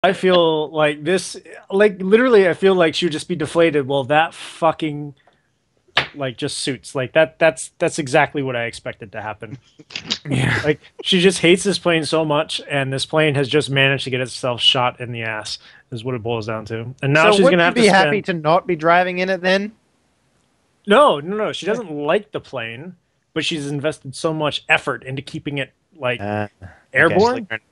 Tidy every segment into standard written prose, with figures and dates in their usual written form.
I feel like this, like literally, I feel like she would just be deflated. Well, that fucking like just suits like that. That's exactly what I expected to happen. Yeah. Like she just hates this plane so much, and this plane has just managed to get itself shot in the ass. Is what it boils down to. And now So she's would gonna you have to be happy spend. to not be driving in it then? No, no, no. She Yeah. doesn't like the plane, but she's invested so much effort into keeping it like Uh, okay. It's like airborne, it's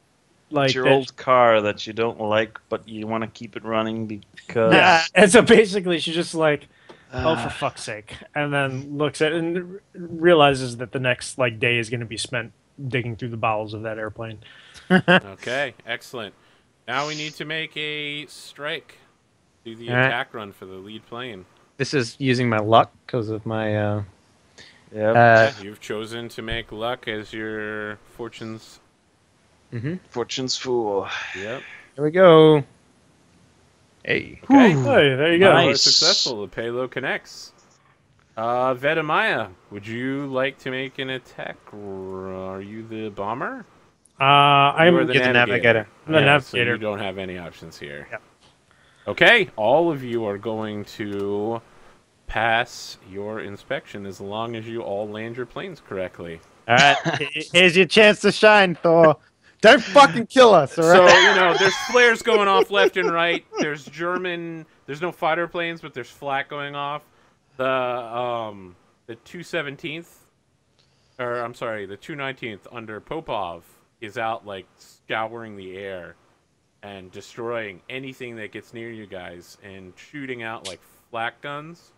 like your that. old car that you don't like, but you want to keep it running Yeah, because. and so basically, she's just like, "Oh, for Uh, fuck's sake!" And then looks at it and realizes that the next like day is going to be spent digging through the bowels of that airplane. Okay, excellent. Now we need to make a strike. Do the All right. attack run for the lead plane. This is using my luck because of my yeah. Yeah, you've chosen to make luck as your fortunes. Fortune's fool. Yep. Here we go. Hey. Okay. Hey, there you go. Nice. You are successful. The payload connects. Vedamaya, would you like to make an attack? Are you the bomber? I'm You are the You're the navigator. I'm the Yeah, so navigator. you don't have any options here. Yep. Okay, all of you are going to pass your inspection as long as you all land your planes correctly. All right. Here's your chance to shine, Thor. Don't fucking kill us, all So, right? there's flares going off left and right. There's no fighter planes, but there's flak going off. The 217th, or I'm sorry, the 219th under Popov is out like scouring the air and destroying anything that gets near you guys and shooting out like flak guns.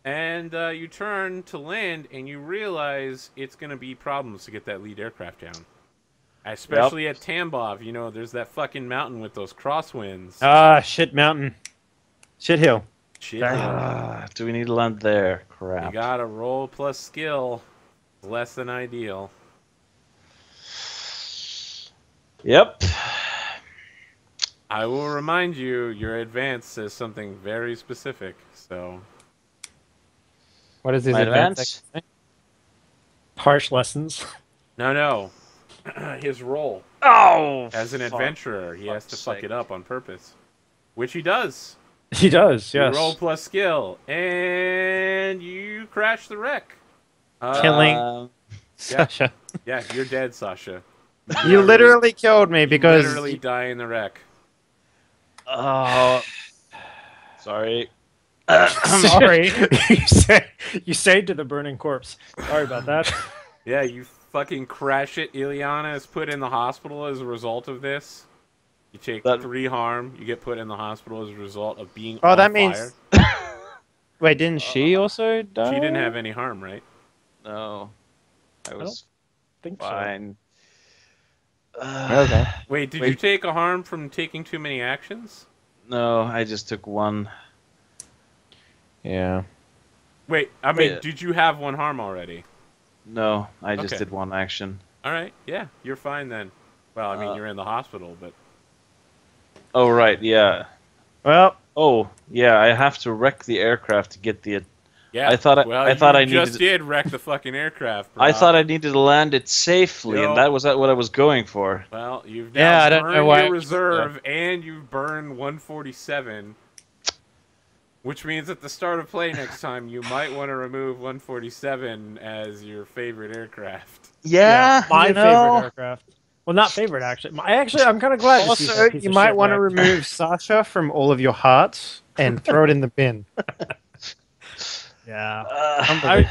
And you turn to land and you realize it's going to be problems to get that lead aircraft down. Especially at Tambov, there's that fucking mountain with those crosswinds. Ah, shit mountain. Shit hill. Shit. Do we need to land there? You Crap. gotta roll plus skill. Less than ideal. Yep. I will remind you, your advance says something very specific, so... What is his My advance? advance? Harsh lessons. No. His role. Oh! As an fuck. adventurer, he has to fuck's fuck sake. it up on purpose. Which he does. He does, You yes. roll plus skill, and you crash the wreck. Killing. Yeah. Sasha. Yeah, you're dead, Sasha. You literally killed me because literally die in the wreck. Oh. Sorry. Sorry. you say to the burning corpse. Sorry about that. Yeah, you fucking crash it. Ileana is put in the hospital as a result of this. You take 3 harm. You get put in the hospital as a result of being on that fire. means- wait, didn't she also die? She didn't have any harm, right? No. I was Think so. fine. Okay. Wait, did you take a harm from taking too many actions? No, I just took one. Yeah. Wait, I mean, Wait. did you have 1 harm already? No, I just Okay. did one action. All right, yeah, you're fine then. Well, I mean, Uh, you're in the hospital, but Oh, right, yeah. Well, Oh, yeah, I have to wreck the aircraft to get the... yeah. I thought I just needed- did wreck the fucking aircraft. Bro. I thought I needed to land it safely, No. and that was what I was going for. Well, you've Yeah, now I don't know burned why- your reserve, and you've burned 147, which means at the start of play next time, you might want to remove 147 as your favorite aircraft. Yeah, my you favorite know. aircraft. Well, not favorite actually. I'm kind of glad. to see also, that piece you of might shit want to wrecked. remove Sasha from all of your hearts and throw it in the bin. Yeah. Uh,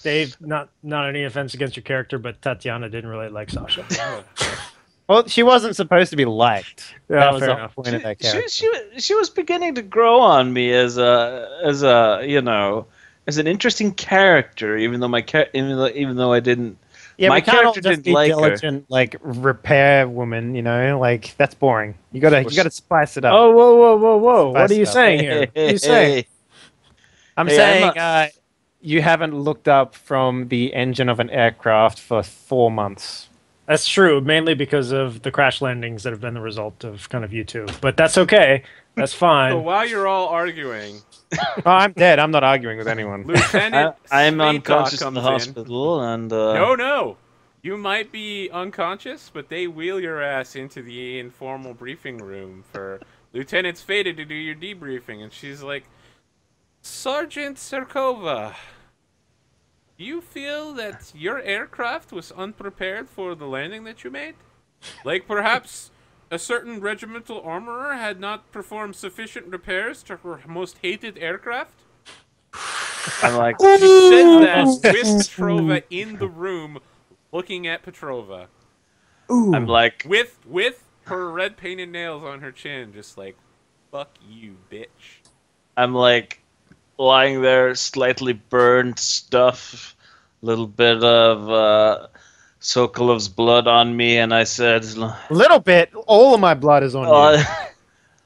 Dave, not any offense against your character, but Tatiana didn't really like Sasha. Well, she wasn't supposed to be liked. Yeah, That was fair the enough. point of that character. she was beginning to grow on me as as an interesting character, even though I didn't. Yeah, my we can't all character just didn't be like her. diligent, like repair woman. Like that's boring. You gotta spice it up. Oh, whoa! What are you Spice it up. saying here? What are you saying? I'm Hey, saying I'm you haven't looked up from the engine of an aircraft for 4 months. That's true, mainly because of the crash landings that have been the result of kind of you two. But that's okay. That's So fine. while you're all arguing, Oh, I'm dead. I'm not arguing with anyone. Lieutenant I'm Smeatok unconscious in comes the hospital, and No, You might be unconscious, but they wheel your ass into the informal briefing room for Lieutenant Sveta to do your debriefing, and she's like, Sergeant Serkova, do you feel that your aircraft was unprepared for the landing that you made? Like perhaps a certain regimental armorer had not performed sufficient repairs to her most hated aircraft? I'm like, She says that with Petrova in the room, looking at Petrova, I'm like, with her red painted nails on her chin, just like, fuck you, bitch. I'm like lying there, slightly burned stuff, little bit of Sokolov's blood on me, and I said, A little bit. All of my blood is on you. uh,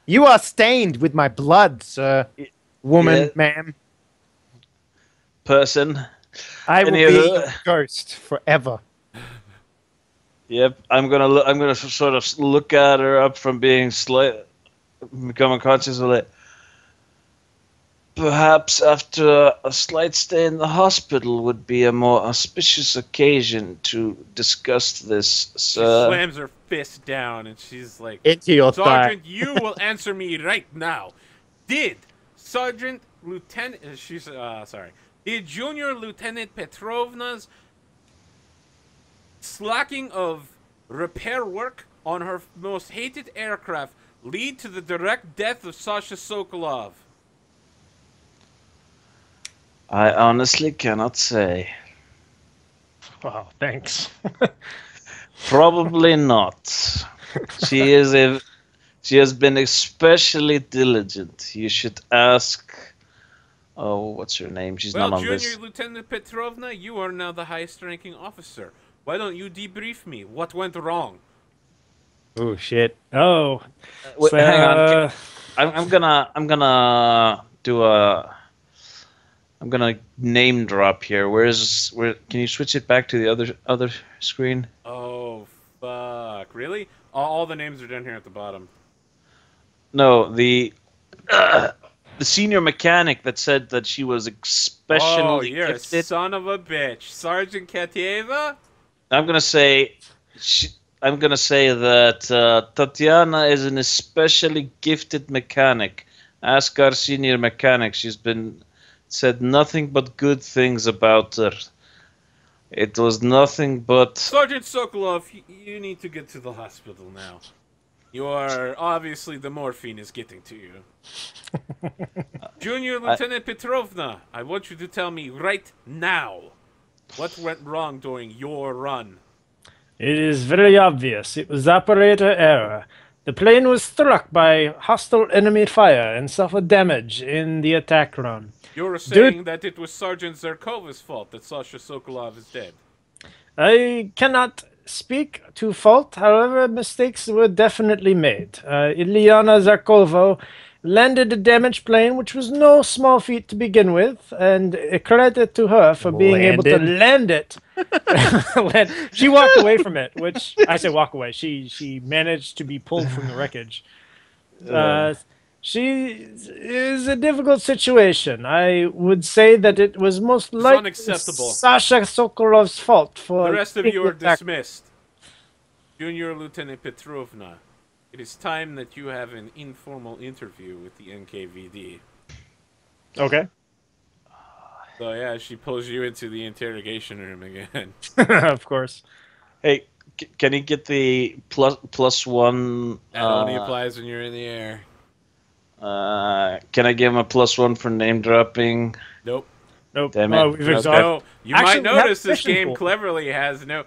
You are stained with my blood, sir. Woman, yeah. ma'am. person. I will be Anywho. your ghost forever. Yep, I'm gonna sort of look at her up from being become unconscious with it. Perhaps after a slight stay in the hospital would be a more auspicious occasion to discuss this, She sir. slams her fist down and she's like, Into your thigh. Sergeant, you will answer me right now. Did Sergeant Lieutenant, did Junior Lieutenant Petrovna's slacking of repair work on her most hated aircraft lead to the direct death of Sasha Sokolov? I honestly cannot say. Wow, thanks. Probably not. She has been especially diligent. You should ask. Oh, what's her name? She's Well, not on Junior this. Lieutenant Petrovna, you are now the highest ranking officer. Why don't you debrief me? What went wrong? Oh shit. Oh, Wait, so, hang on. I'm gonna do a. I'm gonna name drop here. Where? Can you switch it back to the other screen? Oh, fuck. Really? All the names are down here at the bottom. No, the senior mechanic that said that she was Oh, especially you're a gifted. son of a bitch. Sergeant Katieva? I'm gonna say. I'm gonna say that Tatiana is an especially gifted mechanic. Ask our senior mechanic. She's been said nothing but good things about her. It was nothing but. Sergeant Sokolov, you need to get to the hospital now. You are obviously the morphine is getting to you. Junior Lieutenant Petrovna, I want you to tell me right now what went wrong during your run. it is very obvious. It was operator error. The plane was struck by hostile enemy fire and suffered damage in the attack run. You're saying that it was Sergeant Zerkova's fault that Sasha Sokolov is dead. I cannot speak to fault, however, mistakes were definitely made. Ilyana Zarkovo landed a damaged plane, which was no small feat to begin with, and a credit to her for being able to land it. She walked away from it, which I say walk away. She managed to be pulled from the wreckage. She is a difficult situation. I would say that it was most likely unacceptable. Sasha Sokolov's fault for The rest of taking you are it back. dismissed. Junior Lieutenant Petrovna, it is time that you have an informal interview with the NKVD. Okay. So yeah, she pulls you into the interrogation room again. Of course. Hey, can you get the plus one? That only applies when you're in the air. Can I give him a +1 for name dropping? Nope. Nope. Damn it. Oh, we've Okay. exhausted. No, you Actually, might we have notice this mission game pool. cleverly has no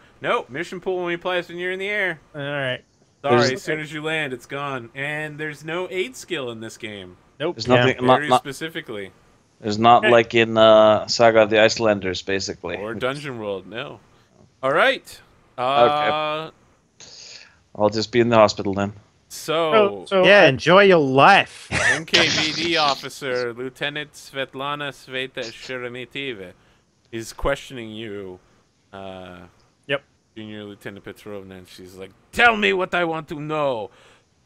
mission pool only applies when you're in the air. All right. Sorry, There's- as soon as you land, it's gone. And there's no aid skill in this game. Nope. There's nothing. Very Not, specifically. there's not like in Saga of the Icelanders, basically. Or Dungeon World, no. Alright. I'll just be in the hospital then. So, Yeah, enjoy your life. NKVD officer Lieutenant Svetlana Sveta Sheremetiva is questioning you, Yep. Junior Lieutenant Petrovna, and she's like, "Tell me what I want to know,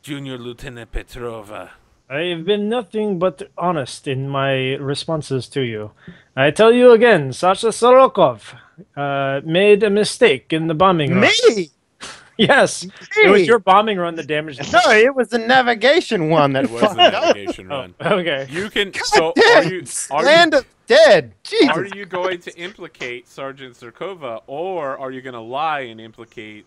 Junior Lieutenant Petrova." I've been nothing but honest in my responses to you. I tell you again, Sasha Sorokov made a mistake in the bombing run. Me? Yes, it was Me? your bombing run that damaged the No, it was the navigation one that It was the fucked up. navigation Oh, run. okay. You can. God So damn, Land of Dead. are Jesus. you going to implicate Sergeant Zerkova, or are you going to lie and implicate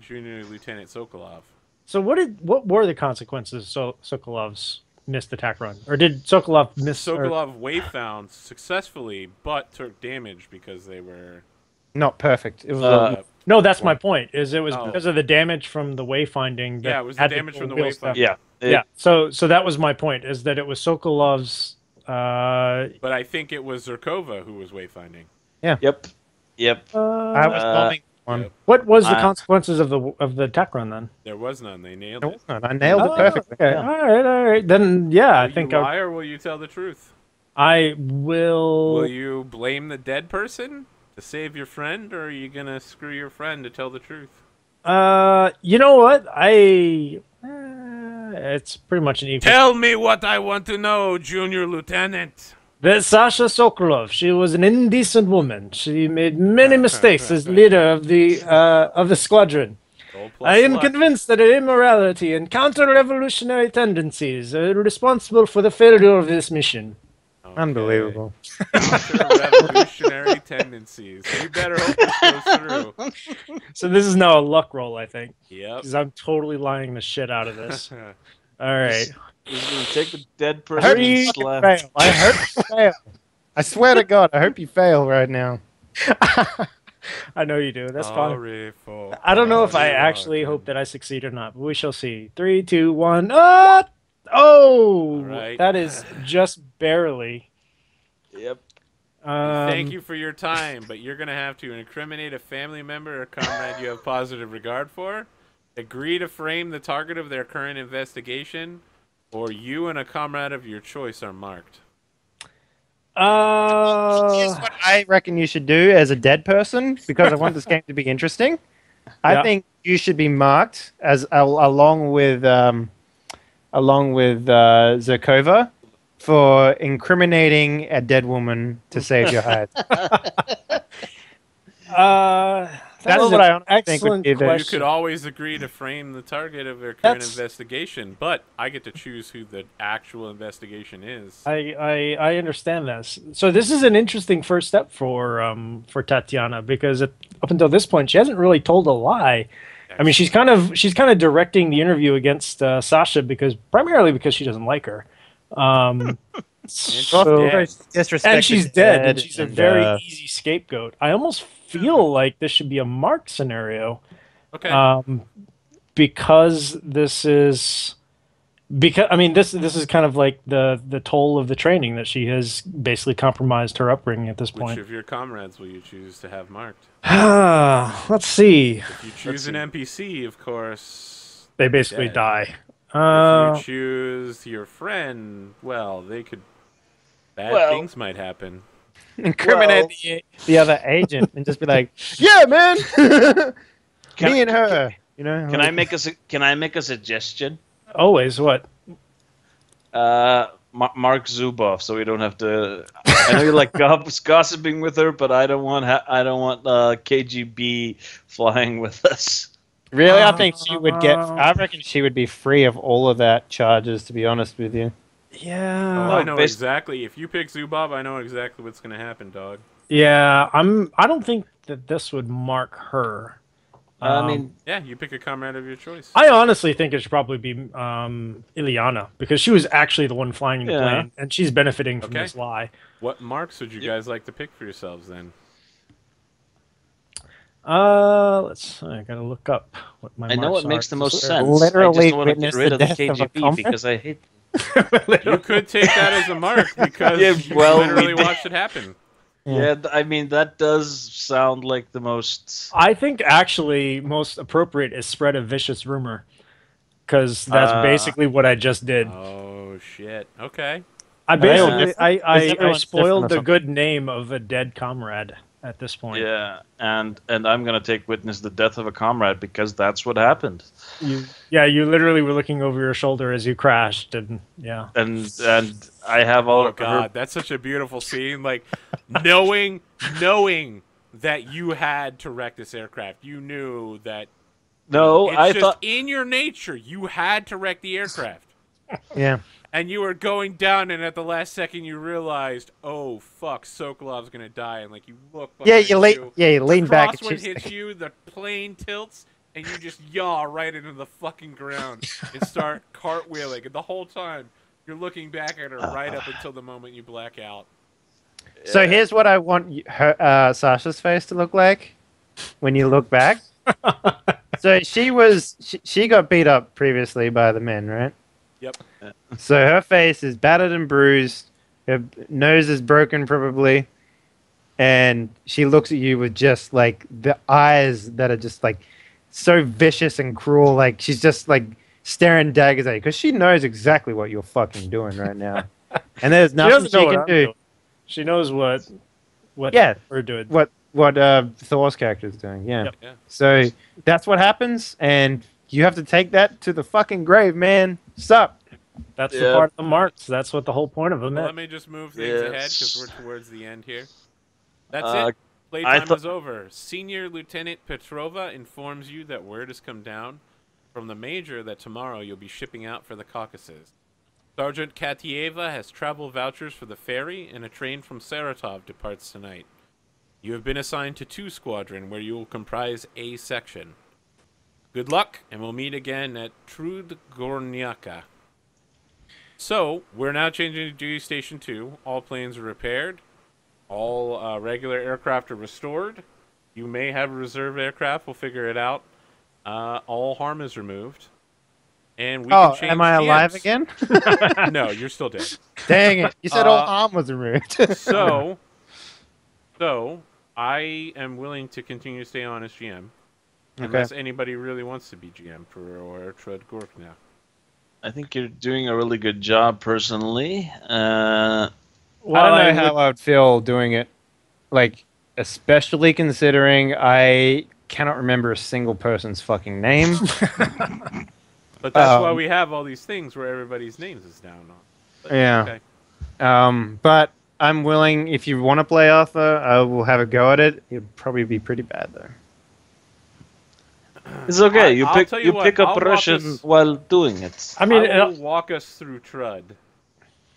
Junior Lieutenant Sokolov? So what were the consequences? So Sokolov's missed attack run, or did Sokolov miss? Sokolov wave found successfully, but took damage because they were. Not perfect. It was Uh, No, that's my point. Is it was Oh. because of the damage from the wayfinding. That Yeah, it was the had to damage go from the wheels down. wayfinding. yeah. Yeah. So that was my point. Is that it was Sokolov's. But I think it was Zerkova who was wayfinding. Yep. Yep. I was bombing one. Yep. What was the I- consequences of the attack run then? There was none. They nailed It it. was not. I nailed it perfectly. Okay. Yeah. All right. Then yeah, I Will think you lie or will you tell the truth? I will. Will you blame the dead person to save your friend, or are you gonna screw your friend to tell the truth? You know what? It's pretty much an equal. Tell me what I want to know, Junior Lieutenant. There's Sasha Sokolov. She was an indecent woman. She made many mistakes as leader of the squadron. Gold plus I am luck. convinced that her immorality and counter-revolutionary tendencies are responsible for the failure of this mission. Okay. Unbelievable. Counter-revolutionary tendencies. You better hope this goes through. So this is now a luck roll, I think, Yep. because I'm totally lying the shit out of this. All right. He's gonna take the dead I person hope and you slam. fail. I hope you fail. I swear to God, I hope you fail right now. I know you do. That's fine. Sorry for I don't know if I all actually your hope that I succeed or not, but we shall see. 3, 2, 1. Ah! Oh! right. That is just barely. Yep. Thank you for your time, but you're going to have to incriminate a family member or comrade you have positive regard for, agree to frame the target of their current investigation, or you and a comrade of your choice are marked. Here's what I reckon you should do as a dead person, because I want this game to be interesting. I Yeah. think you should be marked as along with Zerkova for incriminating a dead woman to save your hide. That That's is what an I honestly think would excellent be the- You question. could always agree to frame the target of their current That's- investigation, but I get to choose who the actual investigation is. I understand this. So this is an interesting first step for Tatiana because up until this point she hasn't really told a lie. I mean she's kind of directing the interview against Sasha primarily because she doesn't like her. So dead. Disrespect and she's the dead, and she's a and, very easy scapegoat. I almost feel like this should be a Mark scenario, Okay. because this is this is kind of like the toll of the training that she has basically compromised her upbringing at this Which point. of your comrades will you choose to have marked? Let's see. If you choose an NPC, of course. They basically Dead. die. If you choose your friend, well, bad Well- things might happen. incriminate the other agent and just be like, "Yeah, man, Can me I- and her." You know? Can I make a suggestion? Always what? Mark Zuboff, so we don't have to. I know you like gossiping with her, but I don't want KGB flying with us. Really, I think she would get. I reckon she would be free of all of that charges. To be honest with you. Yeah. I know based- exactly. If you pick Zubov, I know exactly what's going to happen, dog. Yeah, I don't think that this would mark her. I mean, Yeah, you pick a comrade of your choice. I honestly think it should probably be Ilyana because she was actually the one flying the Yeah. plane, and she's benefiting from Okay. this lie. What marks would you guys like to pick for yourselves then? I gotta look up what my. I know marks what makes are. the most Just- sense. I Literally just don't want to get witnessed rid the of the death of a KGB comrade? because I hate. You could take that as a mark because Yeah, you well, literally we did- watched it happen. Yeah, I mean that does sound like the most. I think actually most appropriate is spread a vicious rumor, because that's basically what I just did. Oh shit. Okay. I they all basically different? Is I everyone spoiled different or the something? good name of a dead comrade. at this point. Yeah, and I'm gonna take witness the death of a comrade because that's what happened. You literally were looking over your shoulder as you crashed, and yeah. And I have all Oh of her. God, that's such a beautiful scene. Like knowing that you had to wreck this aircraft, you knew that. No, It's I just thought. in your nature. You had to wreck the aircraft. Yeah. And you were going down, and at the last second, you realized, oh fuck, Sokolov's gonna die. And like you look Yeah, behind you lean the back and crosswind she's hits like, you, the plane tilts, and you just yaw right into the fucking ground and start cartwheeling. And the whole time, you're looking back at her right up until the moment you black out. So here's what I want her, Sasha's face to look like when you look back. So she got beat up previously by the men, right? Yep. So her face is battered and bruised. Her nose is broken probably, and she looks at you with just like the eyes that are just like so vicious and cruel. Like she's just like staring daggers at you because she knows exactly what you're fucking doing right now, and there's She nothing doesn't know she what can I'm do. doing. She knows what Yeah, we're doing. what Thor's character is doing. Yeah. Yep. Yeah. So that's what happens, and you have to take that to the fucking grave, man. Sup? That's the Yeah. part of the marks. That's what the whole point of them Well, is. let me just move things ahead because Yes. we're towards the end here. That's Uh, it. I Playtime thought- is over. Senior Lieutenant Petrova informs you that word has come down from the Major that tomorrow you'll be shipping out for the Caucasus. Sergeant Katieva has travel vouchers for the ferry, and a train from Saratov departs tonight. You have been assigned to 2 Squadron, where you will comprise A section. Good luck, and we'll meet again at Trudgornyaka. So, we're now changing to duty station 2. All planes are repaired. All regular aircraft are restored. You may have a reserve aircraft. We'll figure it out. All harm is removed. And we can change am I alive GMs. again? No, you're still dead. Dang it! You said all Uh, arm was removed. So, I am willing to continue to stay on as GM. Unless anybody really wants to be GM for Trud Gorkna. I think you're doing a really good job, personally. I don't know how I would feel doing it, like especially considering I cannot remember a single person's fucking name. But that's why we have all these things where everybody's names is down on. But, Yeah. Okay. But I'm willing. If you want to play Arthur, I will have a go at it. It'd probably be pretty bad though. It's okay. You I'll pick tell you what, pick I'll up walk Russian us- while doing it. I mean, I will walk us through Trud,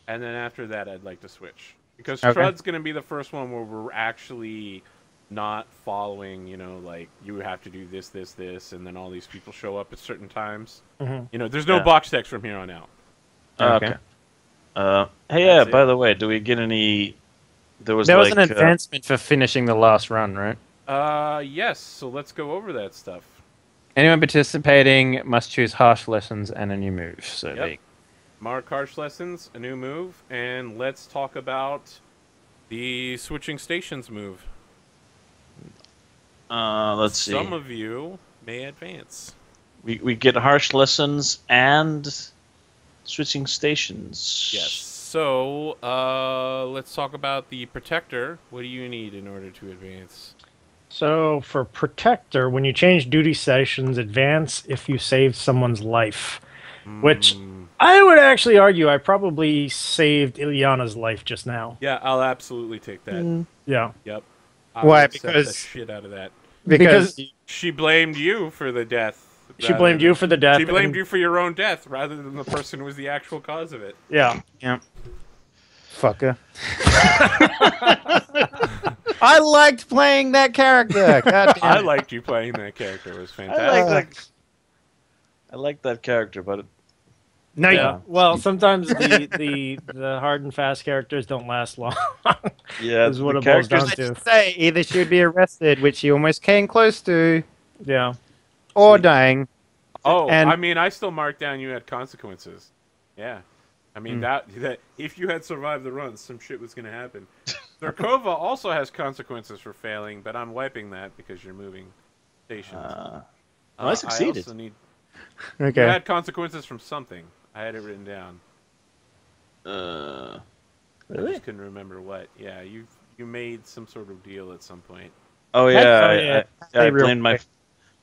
and then after that, I'd like to switch because Okay. Trud's going to be the first one where we're actually not following. You know, like you have to do this, this, this, and then all these people show up at certain times. Mhm. You know, there's no Yeah. box text from here on out. Okay. Hey, yeah. That's it. By the way, do we get any? There was There was like an advancement for finishing the last run, right? Yes. So let's go over that stuff. Anyone participating must choose harsh lessons and a new move. So Yep. Mark harsh lessons, a new move, and let's talk about the switching stations move. let's see. Some of you may advance. We get harsh lessons and switching stations. Yes. So, let's talk about the protector. What do you need in order to advance? So for Protector, when you change duty stations, advance if you saved someone's life. Which I would actually argue I probably saved Ilyana's life just now. Yeah, I'll absolutely take that. Yeah. Yep. Why? will accept the Because- shit out of that. Because She blamed you for the death. She blamed you for the death. She blamed and- you for your own death rather than the person who was the actual cause of it. Yeah. fucker. I liked playing that character. God damn I it. liked you playing that character. It was I fantastic. like that. I like that character, but No, Yeah. Well, sometimes the hard and fast characters don't last long. yeah, Is what the it boils down characters. to. I'd say either she would be arrested, which she almost came close to, Yeah. or dying. Oh, And- I mean, I still marked down you had consequences. Yeah. I mean, that if you had survived the run, some shit was going to happen. Zarkova also has consequences for failing, but I'm wiping that because you're moving stations. I succeeded. I also need, Okay. You had consequences from something. I had it written down. I Really? just couldn't remember what. Yeah, you You made some sort of deal at some point. Oh Oh, yeah, yeah. I Real blamed my. quick.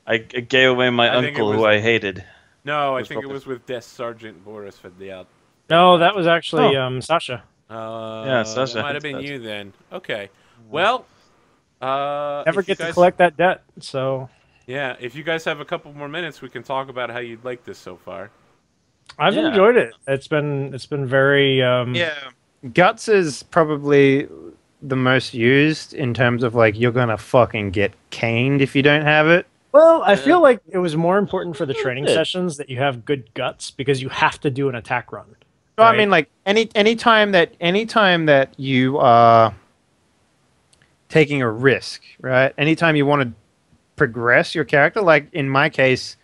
I gave away my I think it uncle who was- I hated. No, I was think it probably- was with Desk Sergeant Boris Fedel. No, that was actually Oh. Sasha. Yeah, That Sasha. might have been Sasha. you then. Okay. Well, Never if you get to guys- collect that debt, so Yeah, if you guys have a couple more minutes, we can talk about how you'd like this so far. I've Yeah. enjoyed it. It's been very Yeah. Guts is probably the most used in terms of like you're gonna fucking get caned if you don't have it. Well, I feel like it was more important for the A little training bit. sessions that you have good guts because you have to do an attack run. So I Right. mean, like anytime that you are taking a risk, right? Anytime you want to progress your character, like in my case,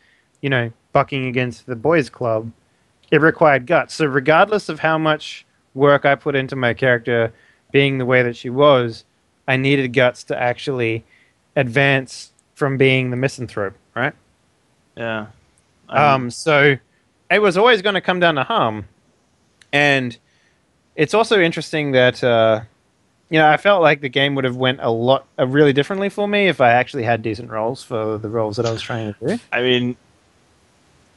you know, bucking against the boys' club, it required guts. So regardless of how much work I put into my character being the way that she was, I needed guts to actually advance from being the misanthrope, right? Yeah. So it was always going to come down to harm. And it's also interesting that, I felt like the game would have went really differently for me if I actually had decent rolls for the roles that I was trying to do. I mean,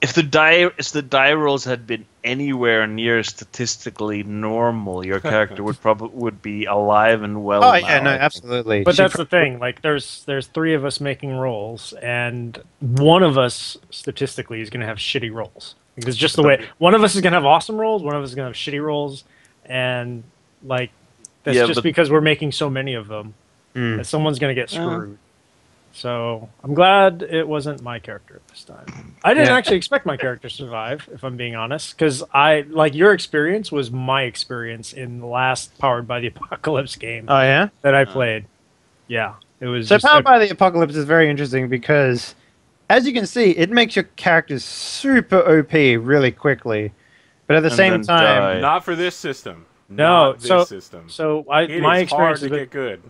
if the die rolls had been anywhere near statistically normal, your character would be alive and well. Oh, now, yeah, no, I think. absolutely. But She that's the thing. Like, there's three of us making rolls, and one of us statistically is going to have shitty rolls. Because just the way one of us is going to have awesome rolls, one of us is going to have shitty rolls, and like that's Yeah, just but- because we're making so many of them Mm. that someone's going to get screwed. So I'm glad it wasn't my character this time. I didn't Yeah. actually expect my character to survive, if I'm being honest, because I like your experience was my experience in the last Powered by the Apocalypse game Oh, yeah? that I played. Yeah, it was. So just Powered by the Apocalypse is very interesting because, as you can see, it makes your characters super OP really quickly. But at the And same then time, die. Not for this system. No, Not this system. So It my is experience hard to with get good.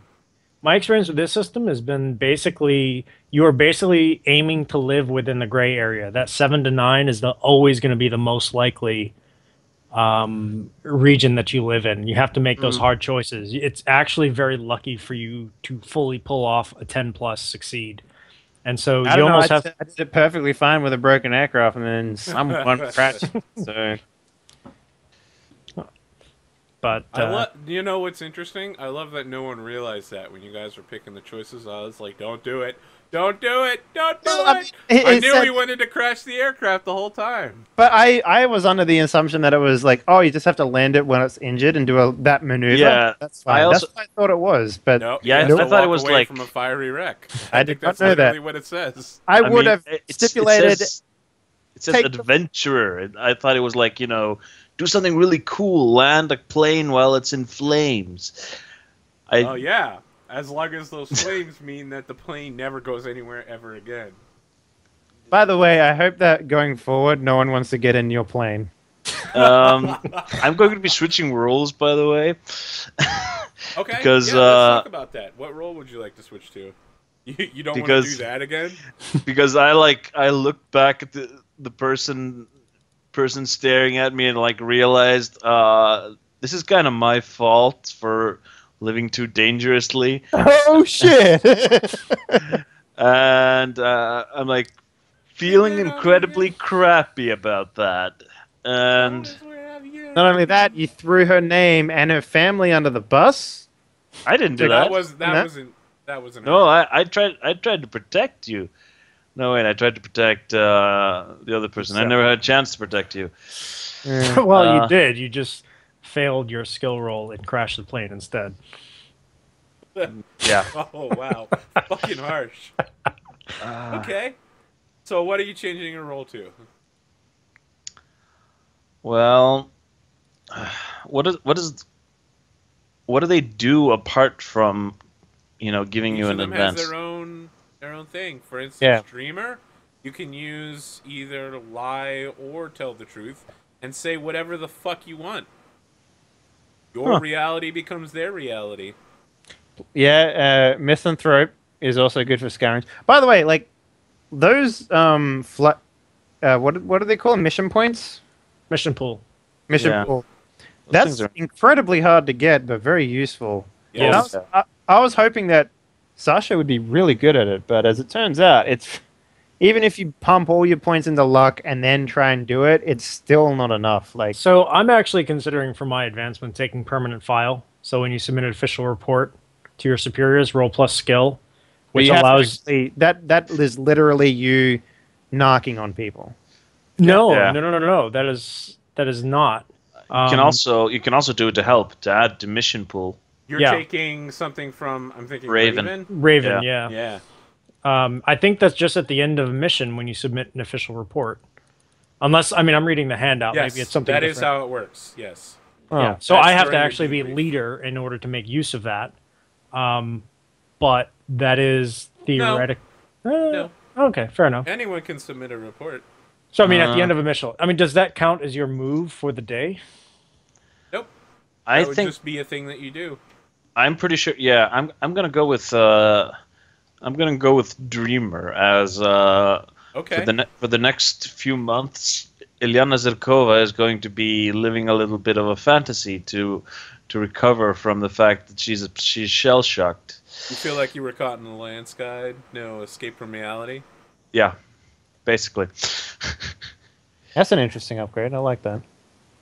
my experience with this system has been basically you are basically aiming to live within the gray area. That 7 to 9 is always going to be the most likely region that you live in. You have to make those hard choices. It's actually very lucky for you to fully pull off a 10 plus succeed. And so I you don't know, almost I have. did it perfectly fine with a broken aircraft, and then someone crashed. So But You know what's interesting? I love that no one realized that when you guys were picking the choices. I was like, "Don't do it! Don't do it! Don't do Well, I it!" mean, I it knew said- he wanted to crash the aircraft the whole time. But I was under the assumption that it was like, oh, you just have to land it when it's injured and do that maneuver. Yeah, That's fine. I That's also- what I thought it was. But No, Yeah, he has I to thought it walk was away like- from a fiery wreck. I I did think not that's know that. literally what it says. I would mean, have stipulated. It says take the- adventurer. I thought it was like, do something really cool, land a plane while it's in flames. Oh yeah, as long as those flames mean that the plane never goes anywhere ever again. By the way, I hope that going forward, no one wants to get in your plane. I'm going to be switching roles, by the way. Okay, Because, yeah, let's talk about that. What role would you like to switch to? You don't want to Because- do that again? Because I looked back at the person staring at me and realized this is kind of my fault for living too dangerously, Oh shit! and I'm feeling incredibly crappy about that. And Not only that, you threw her name and her family under the bus. I didn't do that that. wasn't. No, I tried to protect you. No, wait, I tried to protect the other person. I never had a chance to protect you. well, you did. You just failed your skill roll and crashed the plane instead. Yeah. Oh wow, fucking harsh. Okay, so what are you changing your role to? Well, what do they do apart from, giving Each you of an them advance? has their own thing. For instance, Yeah. Dreamer, you can use either lie or tell the truth and say whatever the fuck you want. Your Huh. reality becomes their reality. Yeah, misanthrope is also good for scavenging. By the way, those what do they call them? Mission points? Mission pool. Mission Yeah. pool. Those That's things are- incredibly hard to get, but very useful. Yes. I was hoping that Sasha would be really good at it, but as it turns out, it's even if you pump all your points into luck and then try and do it, it's still not enough. Like, So I'm actually considering for my advancement taking permanent file. So when you submit an official report to your superiors, roll plus skill, but which you have to allows actually, that is literally you narking on people. no, Yeah. no. That is not. You can also do it to help to add to mission pool. You're Yeah. taking something from, I'm thinking Raven. Raven. Raven, Yeah. yeah. Yeah. I think that's just at the end of a mission when you submit an official report. Unless, I mean, I'm reading the handout. Yes, Maybe it's something that different. is how it works. Yes. Yeah. Oh. So That's I have to during the actually be debrief. leader in order to make use of that. But that is theoretic. No. Okay, fair enough. Anyone can submit a report. So I mean, at the end of a mission, I mean, does that count as your move for the day? Nope. I That would think just be a thing that you do. I'm pretty sure. Yeah, I'm gonna go with Dreamer as Okay. for the next few months. Ilyana Zirkova is going to be living a little bit of a fantasy to recover from the fact that she's shell shocked. You feel like you were caught in the landslide, no escape from reality. Yeah, basically. That's an interesting upgrade. I like that.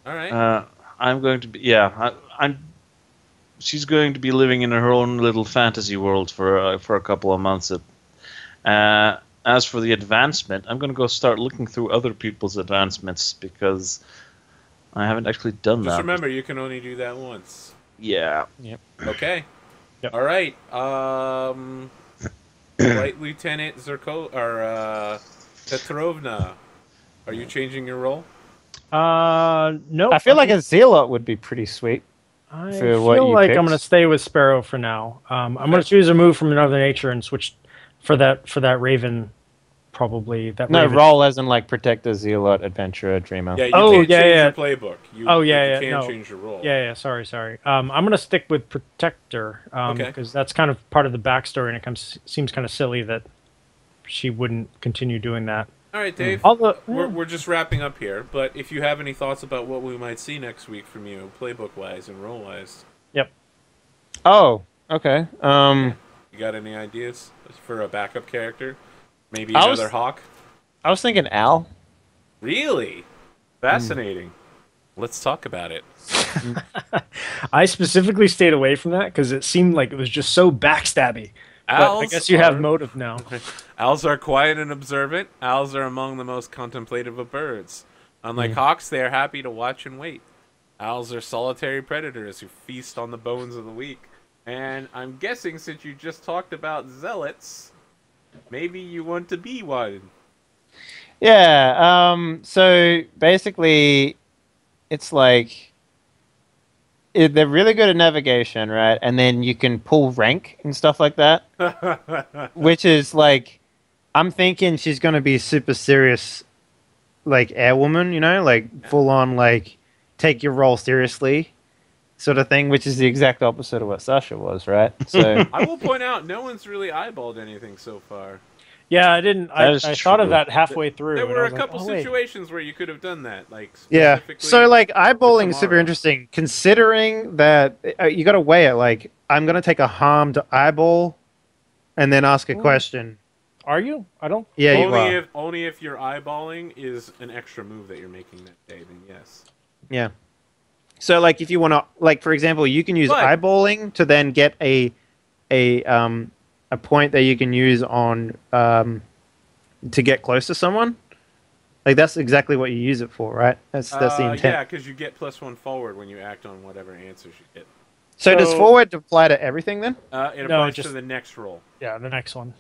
All right. I'm going to be I'm. She's going to be living in her own little fantasy world for a couple of months. As for the advancement, I'm going to go start looking through other people's advancements because I haven't actually done Just that. remember, you can only do that once. Yeah. Okay. Yep. All right. Flight Lieutenant Petrovna, are you changing your role? No. I feel like a zealot would be pretty sweet. I for what feel you like picked. I'm going to stay with Sparrow for now. I'm going to choose a move from another nature and switch for that Raven. Probably that. No, Raven. role as in like protector, zealot, adventurer, dreamer. Yeah, you Oh, can't yeah, change yeah. your playbook. You can no. change your role. Yeah. Sorry. I'm going to stick with Protector Okay. because that's kind of part of the backstory, and it seems kind of silly that she wouldn't continue doing that. All right, Dave. Although, We're just wrapping up here, but if you have any thoughts about what we might see next week from you, playbook-wise and role-wise, Oh, okay. you got any ideas for a backup character? Maybe I was- another Hawk? I was thinking Al. Really? Fascinating. Let's talk about it. I specifically stayed away from that because it seemed like it was just so backstabby. But I Owls guess you have are- motive now. Owls are quiet and observant. Owls are among the most contemplative of birds. Unlike hawks, they are happy to watch and wait. Owls are solitary predators who feast on the bones of the weak. And I'm guessing since you just talked about zealots, maybe you want to be one. Yeah. So basically, it's like they're really good at navigation, right? And then you can pull rank and stuff like that, which is like, I'm thinking she's gonna be super serious, like airwoman, you know, like full on, like take your role seriously, sort of thing. Which is the exact opposite of what Sasha was, right? So I will point out, no one's really eyeballed anything so far. Yeah, I didn't. That is I thought of true. that halfway through. There and were I a was like, couple oh, wait. situations where you could have done that, like yeah. specifically. So like eyeballing is super tomorrow. interesting, considering that you got to weigh it. Like I'm gonna take a harmed eyeball, and then ask a question. Are you? I don't. Yeah, you are. only if your eyeballing is an extra move that you're making that day, then yes. Yeah. So like if you want to, like for example, you can use But- eyeballing to then get a point that you can use on to get close to someone. Like that's exactly what you use it for, right? That's the intent. Yeah, because you get +1 forward when you act on whatever answers you get. So does So- forward apply to everything then? It No, applies just- to the next roll. Yeah, the next one.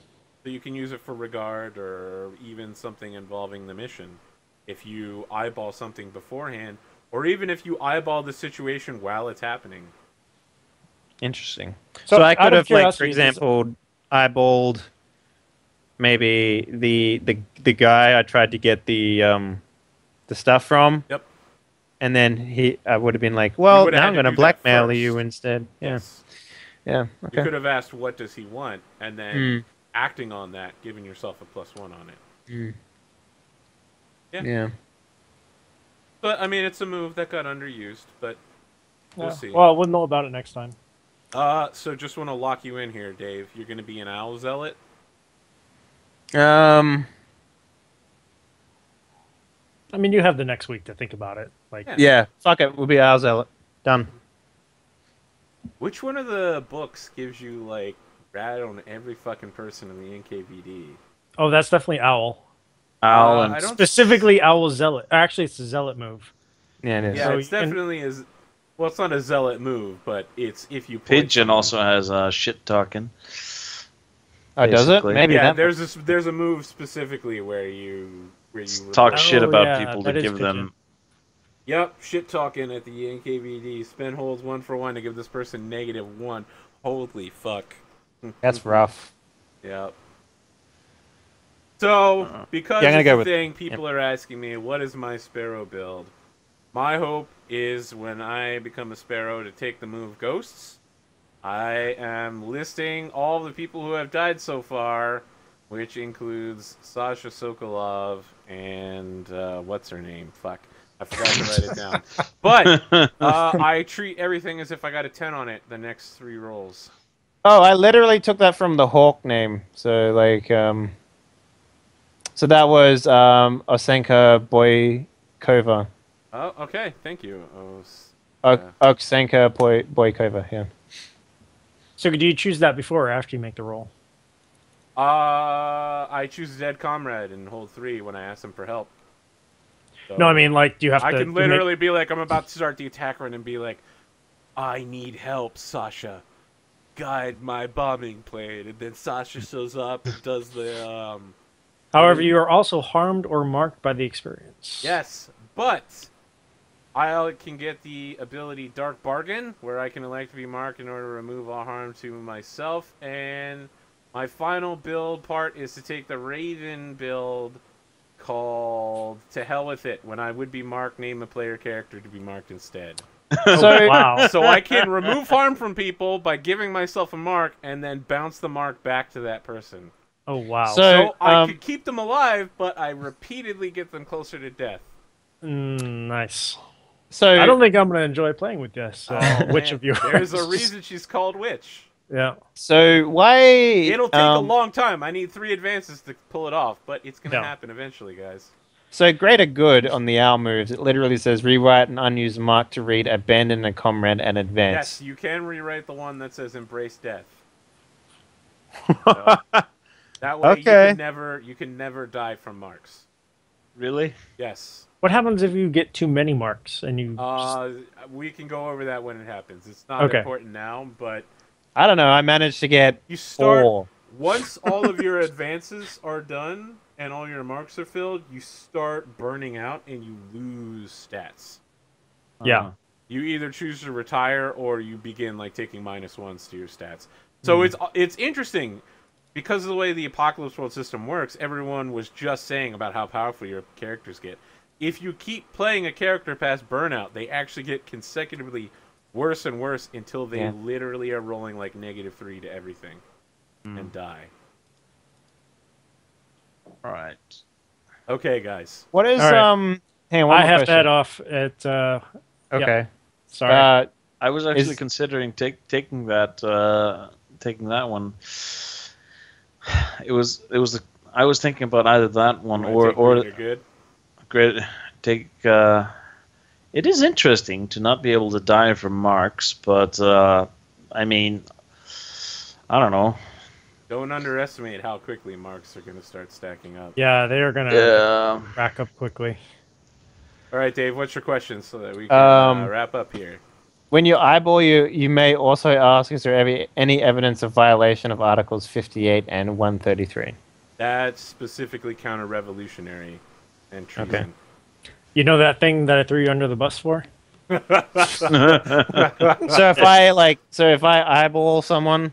So you can use it for regard or even something involving the mission. If you eyeball something beforehand, or even if you eyeball the situation while it's happening. Interesting. So, So I out could of have, like, for curiosity, example, eyeballed maybe the guy I tried to get the stuff from. Yep. And then I would have been like, You well, would have now had I'm to going to do that blackmail first. you instead. Yeah. Yes. Yeah. You Okay. could have asked, what does he want? And then Mm. acting on that, giving yourself a +1 on it. Mm. Yeah. Yeah. But, I mean, it's a move that got underused, but we'll Yeah. see. Well, we'll know about it next time. So just want to lock you in here, Dave. You're going to be an owl zealot. Um, I mean, you have the next week to think about it. Like, Yeah. yeah, fuck it. We'll be our zealot. Done. Which one of the books gives you like rat on every fucking person in the NKVD? oh, that's definitely Owl. Owl and I don't. Specifically, Owl Zealot. Actually, it's a Zealot move. Yeah, it is. Yeah, So it's you can- definitely is. Well, it's not a zealot move, but it's if you point Pigeon someone- also has shit talking. Oh, does it? basically. Maybe Yeah, that. there's a move specifically where you Talk Oh, shit about yeah, people that to is give Pigeon. them. Yep, shit talking at the NKVD. Spin holds 1 for 1 to give this person -1. Holy fuck. That's rough. Yep. So, because Yeah, I'm gonna it's go the with- thing, people are asking me, what is my Sparrow build? My hope is when I become a Sparrow to take the move Ghosts. I am listing all the people who have died so far, which includes Sasha Sokolov and what's her name? Fuck. I forgot to write it down. But I treat everything as if I got a 10 on it the next 3 rolls. Oh, I literally took that from the Hawk name. So like, so that was Osenka Boykova. Oh, okay. Thank you. Osenka Boykova. Yeah. So do you choose that before or after you make the roll? I choose a dead comrade and hold 3 when I ask them for help. So No, I mean, like, do you have I to... can you literally be like, I'm about to start the attack run and be like, I need help, Sasha. Guide my bombing plane. And then Sasha shows up and does the, However, you are also harmed or marked by the experience. Yes, but I can get the ability Dark Bargain, where I can elect to be marked in order to remove all harm to myself. And my final build part is to take the Raven build called To Hell With It. When I would be marked, name a player character to be marked instead. So Wow. So I can remove harm from people by giving myself a mark and then bounce the mark back to that person. Oh, wow. So- So I Um, could keep them alive, but I repeatedly get them closer to death. Nice. so I don't think I'm going to enjoy playing with this. Which Man, of you? There's a reason she's called Witch. Yeah. So why? It'll take a long time. I need 3 advances to pull it off, but it's gonna Yeah. happen eventually, guys. So greater good on the owl moves. It literally says rewrite an unused mark to read abandon a comrade and advance. Yes, you can rewrite the one that says embrace death. So, that way Okay. you can never die from marks. Really? Yes. What happens if you get too many marks and you... We can go over that when it happens. It's not Okay. important now, but I don't know. I managed to get you start 4. once all of your advances are done and all your marks are filled, you start burning out and you lose stats. Yeah. You either choose to retire or you begin like taking -1s to your stats. So it's interesting because of the way the Apocalypse World system works. Everyone was just saying about how powerful your characters get. If you keep playing a character past burnout, they actually get consecutively worse and worse until they literally are rolling like -3 to everything and die. All right. Okay, guys. What is All right. Hang on, one I more have question. that off at... Okay. Sorry. I was actually Is- considering taking that one. I was thinking about either that one or You're good. great take. It is interesting to not be able to die from marks, but I mean, I don't know. Don't underestimate how quickly marks are going to start stacking up. Yeah, they are going to Yeah. rack up quickly. All right, Dave, what's your question so that we can wrap up here? When you eyeball, you may also ask, is there any evidence of violation of Articles 58 and 133? That's specifically counter-revolutionary and treason. You know that thing that I threw you under the bus for? So if I eyeball someone,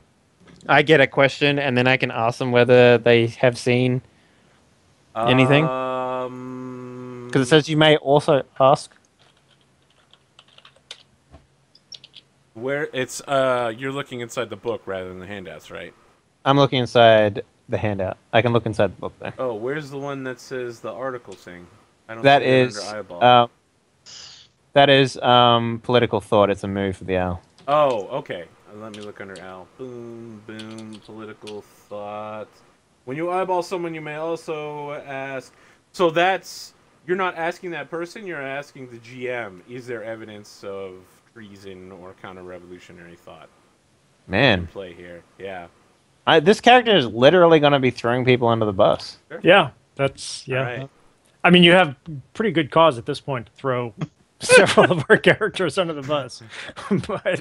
I get a question, and then I can ask them whether they have seen anything. Because it says you may also ask. Where it's you're looking inside the book rather than the handouts, right? I'm looking inside the handout. I can look inside the book there. Oh, where's the one that says the article thing? I don't That see it under eyeball. is political thought. It's a move for the owl. Oh, okay. Let me look under Al. Boom, boom, political thought. When you eyeball someone, you may also ask. So that's. You're not asking that person, you're asking the GM, is there evidence of treason or counter revolutionary thought in Man, play here? Yeah. this character is literally going to be throwing people under the bus. Sure. Yeah, that's All right. I mean, you have pretty good cause at this point to throw several of our characters under the bus, but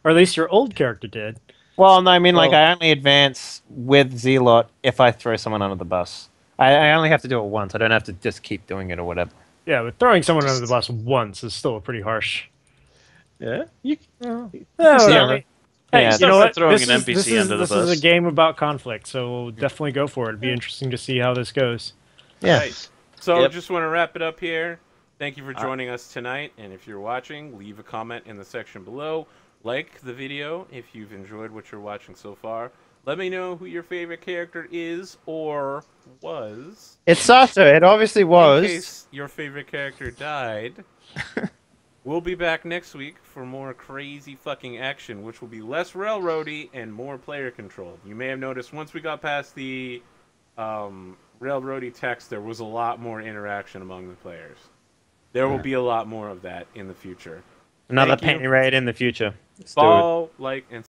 or at least your old character did. Well, no, I mean, like, Well- I only advance with Zealot if I throw someone under the bus. I only have to do it once. I don't have to just keep doing it or whatever. Yeah, but throwing someone under the bus once is still a pretty harsh. Yeah, you Yeah, see well, it. hey, Yeah, you know Start what? throwing This an is, NPC this is, under the this is a bus. game about conflict, so definitely go for it. It'd be interesting to see how this goes. Yeah. Right. So Yep. just want to wrap it up here. Thank you for joining us tonight. And if you're watching, leave a comment in the section below. Like the video if you've enjoyed what you're watching so far. Let me know who your favorite character is or was. It's Sato. It obviously In was. case your favorite character died. We'll be back next week for more crazy fucking action, which will be less railroady and more player controlled. You may have noticed once we got past the railroady text, there was a lot more interaction among the players. There will be a lot more of that in the future. Another Thank you. penny raid in the future. Let's do it. Follow, like, and